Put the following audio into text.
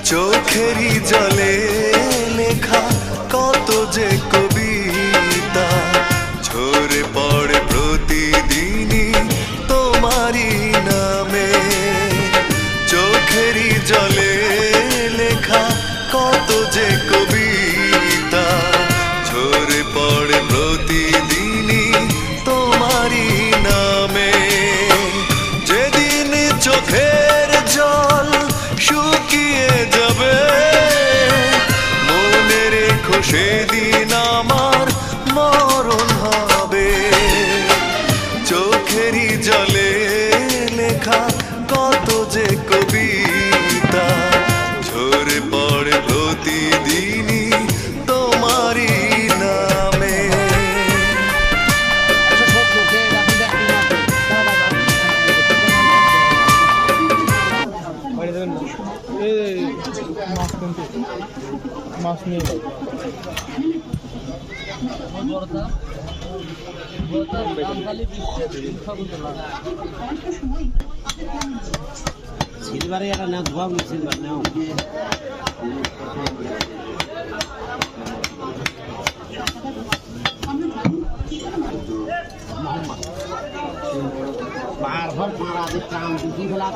চোখেরই জলে লেখা কত যে কবিতা ঝরে পড়ে প্রতিদিনই তোমারই নামে। চোখেরই জলে লেখা কত যে কবিতা ঝরে পড়ে প্রতিদিনই তোমারই নামে। যেদিন চোখের জল শুকিয়ে যাবে মনে রেখো সেদিন আমার মরণ হবে। চোখেরই জলে লেখা কত যে কবিতা ঝরে পড়ে প্রতিদিনই তোমারই নামে। মাছ নিয়ে সিলভারে একটা না ধোয়া সিলভার নাও বারবার মারা যে ট্রাম দুটি ফেলা